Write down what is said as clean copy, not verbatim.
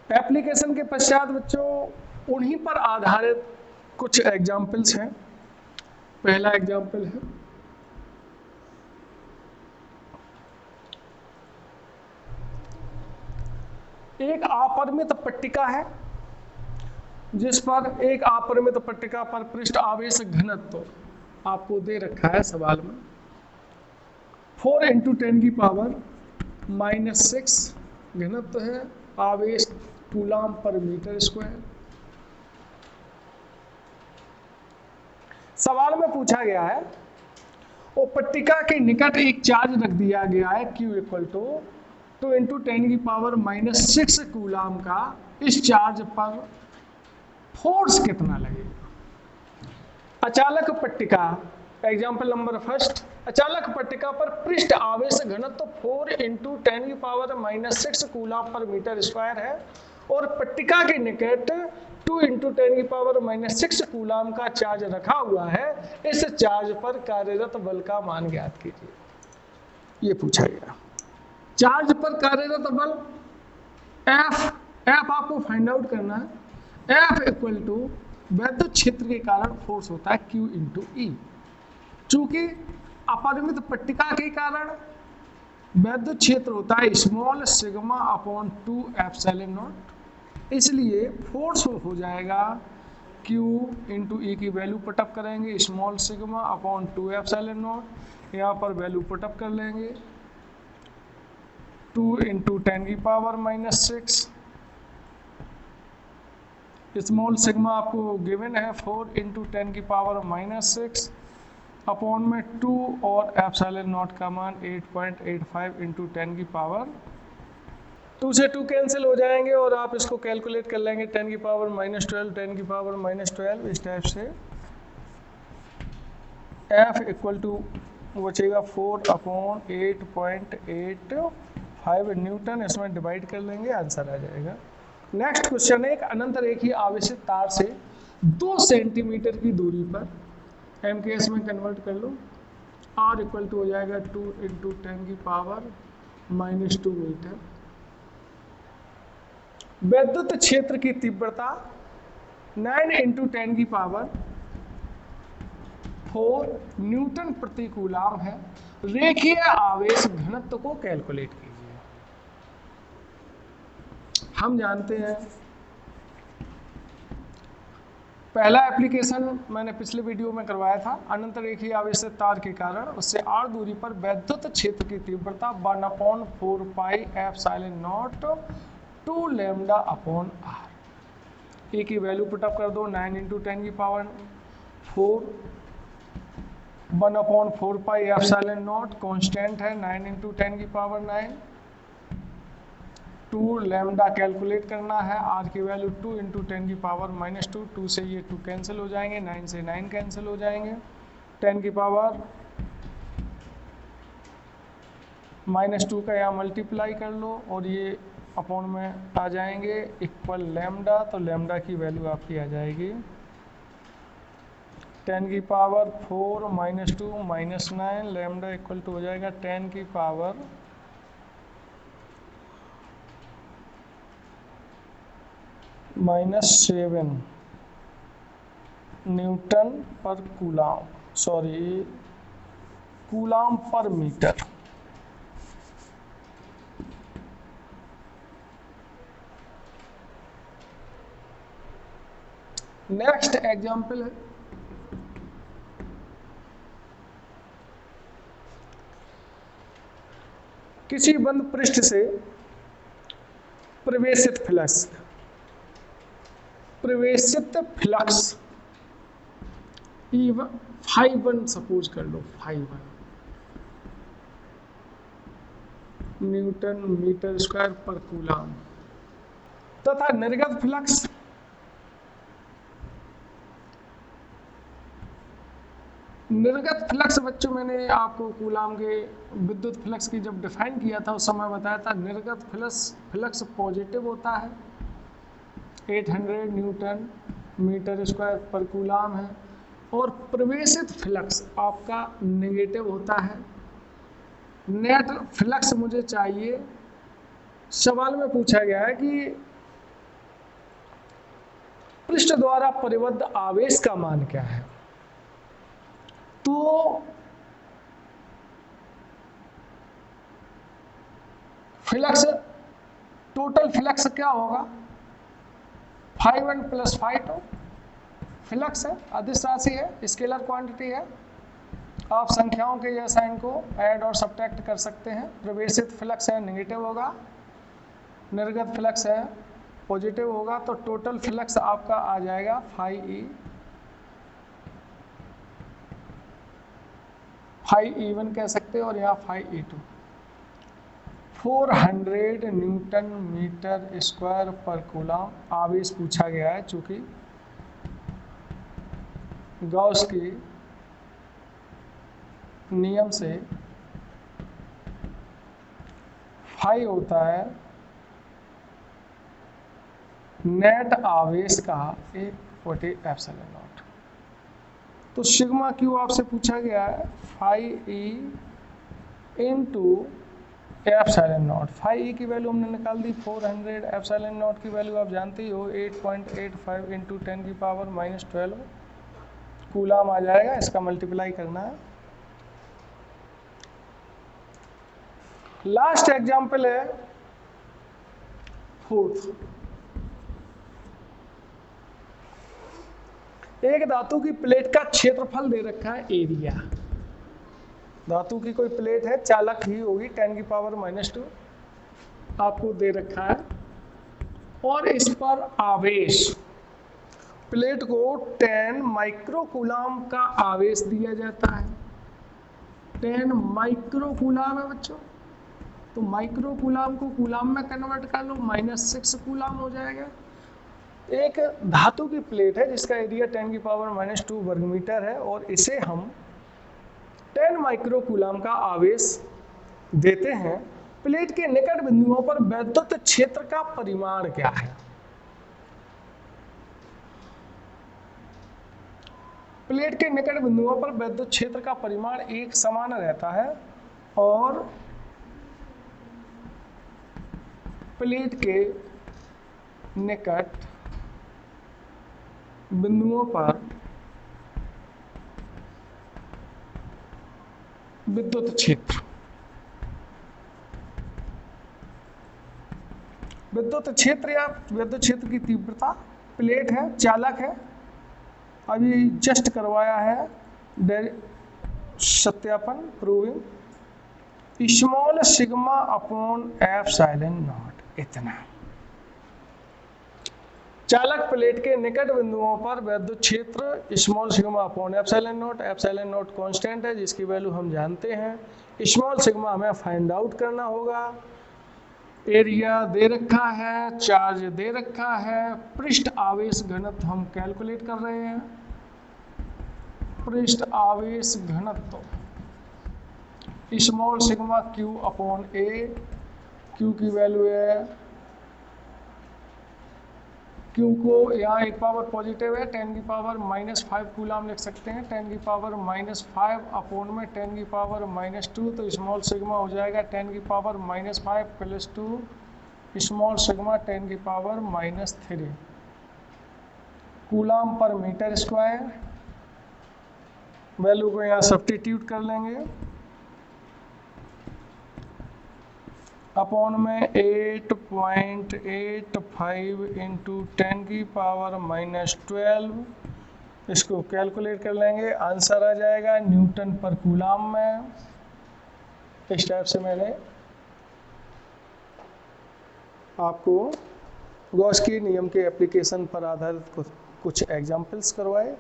Application के पश्चात बच्चों उन्हीं पर आधारित कुछ एग्जाम्पल्स हैं। पहला एग्जाम्पल है एक अपरिमित पट्टिका है जिस पर एक अपरिमित पट्टिका पर पृष्ठ आवेश घनत्व आपको दे रखा है सवाल में 4 × 10⁻⁻⁶ घनत्व है आवेश कूलाम पर मीटर स्क्वायर। सवाल में पूछा गया है वो पट्टिका के निकट एक चार्ज रख दिया गया है Q = 2 × 10⁻⁻6 कूलाम का। इस चार्ज पर फोर्स कितना लगेगा? अचालक पट्टिका, एग्जाम्पल नंबर फर्स्ट, अचालक पट्टिका पर पृष्ठ आवेश घनत्व 4 × 10⁻⁻6 कूलाम पर मीटर स्क्वायर है और पट्टिका के निकट 2 × 10⁻⁻6 कूलाम का चार्ज रखा हुआ है। इस चार्ज पर कार्यरत बल का मान ज्ञात कीजिए। ये पूछा गया। चार्ज पर कार्यरत बल F आपको फाइंड आउट करना है। F = वैद्युत क्षेत्र के कारण फोर्स होता है Q × E। चूंकि अपरिमित पट्टिका के कारण वैद्युत क्षेत्र होता है स्मॉल σ/2 ε0, इसलिए फोर्स हो जाएगा Q × E की वैल्यू पुटअप करेंगे स्मॉल σ/2 ε0। यहाँ पर वैल्यू पुटअप कर लेंगे 2 × 10⁻⁻6 स्मॉल सिग्मा आपको गिवन है 4 × 10⁻⁻6 अपॉन में 2 और ε0 का मान 8.85 × 10⁻। 2 से 2 कैंसिल हो जाएंगे और आप इसको कैलकुलेट कर लेंगे 10⁻−12 10⁻−12 इस टाइप से। F = बचेगा 4/8.85 न्यूटन। इसमें डिवाइड कर लेंगे आंसर आ जाएगा। नेक्स्ट क्वेश्चन है एक अनंत रेखीय आवेशित तार से 2 सेंटीमीटर की दूरी पर MKS में कन्वर्ट कर लो। R = हो जाएगा 2 × 10⁻−2 मीटर। वैद्युत क्षेत्र की तीव्रता 9 × 10⁴ न्यूटन प्रति कूलाम है। रेखीय आवेश घनत्व को कैलकुलेट कीजिए। हम जानते हैं पहला एप्लीकेशन मैंने पिछले वीडियो में करवाया था। अनंत रेखीय आवेशित तार के कारण उससे r दूरी पर वैद्युत क्षेत्र की तीव्रता 1/4πε0 2 λ/r। ए की वैल्यू पुटअप कर दो 9 × 10⁴ 1/4πε0 कांस्टेंट है 9 × 10⁹ 2 लैम्डा कैलकुलेट करना है। r की वैल्यू 2 × 10⁻−2 2 से ये 2 कैंसिल हो जाएंगे 9 से 9 कैंसिल हो जाएंगे 10⁻−2 का यहाँ मल्टीप्लाई कर लो और ये अपॉन में आ जाएंगे इक्वल लैम्डा। तो लैम्डा की वैल्यू आपकी आ जाएगी 10⁻4 - 2 - 9 लैम्डा इक्वल टू हो जाएगा 10⁻⁻7 न्यूटन पर कूलाम, सॉरी कूलाम पर मीटर। नेक्स्ट एग्जाम्पल है किसी बंद पृष्ठ से प्रवेशित फ्लक्स E1 φ1 सपोज कर लो φ1 न्यूटन मीटर स्क्वायर पर कूलाम तथा निर्गत फ्लक्स बच्चों मैंने आपको कूलाम के विद्युत फ्लक्स की जब डिफाइन किया था उस समय बताया था निर्गत फ्लक्स पॉजिटिव होता है 800 न्यूटन मीटर स्क्वायर पर कूलाम है और प्रवेशित फ्लक्स आपका नेगेटिव होता है। नेट फ्लक्स मुझे चाहिए। सवाल में पूछा गया है कि पृष्ठ द्वारा परिबद्ध आवेश का मान क्या है? तो फ्लक्स, टोटल फ्लक्स क्या होगा? φ1 + φ2 फ्लक्स है, अदिश राशि है, स्केलर क्वांटिटी है। आप संख्याओं के या साइन को ऐड और सब्ट्रैक्ट कर सकते हैं। प्रवेशित फ्लक्स है नेगेटिव होगा, निर्गत फ्लक्स है पॉजिटिव होगा, तो टोटल फ्लक्स आपका आ जाएगा φE1 कह सकते हैं, और यहाँ φE2। 400 न्यूटन मीटर स्क्वायर पर कूलम आवेश पूछा गया है। चूंकि गॉस के नियम से फाई होता है नेट आवेश का 1/ε0। तो सिग्मा क्यू आपसे पूछा गया है φE इंटू ε0। φE की वैल्यू हमने निकाल दी 400, ε0 की वैल्यू आप जानते ही हो 8.85 इंटू 10⁻⁻12 कूलम आ जाएगा। इसका मल्टीप्लाई करना है। लास्ट एग्जाम्पल है 4th। एक धातु की प्लेट का क्षेत्रफल दे रखा है एरिया। धातु की कोई प्लेट है, चालक ही होगी, 10⁻⁻2 आपको दे रखा है, और इस पर आवेश, प्लेट को 10 माइक्रोकूलम का आवेश दिया जाता है। 10 माइक्रोकूलम है बच्चों, तो माइक्रोकूलम को कूलम में कन्वर्ट कर लो, -6 कूलम हो जाएगा। एक धातु की प्लेट है जिसका एरिया 10⁻⁻2 वर्ग मीटर है, और इसे हम 10 माइक्रोकूलम का आवेश देते हैं। प्लेट के निकट बिंदुओं पर वैद्युत क्षेत्र का परिमाण क्या है? प्लेट के निकट बिंदुओं पर वैद्युत क्षेत्र का परिमाण एक समान रहता है, और प्लेट के निकट बिंदुओं पर विद्युत क्षेत्र, विद्युत क्षेत्र या विद्युत क्षेत्र की तीव्रता, प्लेट है, चालक है, अभी जस्ट करवाया है सत्यापन, प्रूविंग, स्मॉल सिग्मा अपॉन ε0 इतना। चालक प्लेट के निकट बिंदुओं पर वैद्युत क्षेत्र स्मॉल सिग्मा अपॉन ε0। ε0 कांस्टेंट है जिसकी वैल्यू हम जानते हैं। स्मॉल सिग्मा हमें फाइंड आउट करना होगा। एरिया दे रखा है, चार्ज दे रखा है, पृष्ठ आवेश घनत्व हम कैलकुलेट कर रहे हैं। पृष्ठ आवेश घनत्व स्मॉल सिग्मा क्यू अपॉन ए, क्यू की वैल्यू है, क्यू को यहाँ एक पावर पॉजिटिव है, 10⁻⁻5 कूलम लिख सकते हैं। 10⁻⁻5 अपॉन में 10⁻⁻2, तो स्मॉल सिग्मा हो जाएगा 10⁻⁻5 + 2 small sigma 10⁻⁻3 coulomb per metre square. Value को यहाँ सब्स्टिट्यूट कर लेंगे, अपॉन में 8.85 इंटू 10⁻⁻12, इसको कैलकुलेट कर लेंगे, आंसर आ जाएगा न्यूटन पर कूलम में। इस टाइप से मैंने आपको गॉस के नियम के एप्लीकेशन पर आधारित कुछ एग्जाम्पल्स करवाए।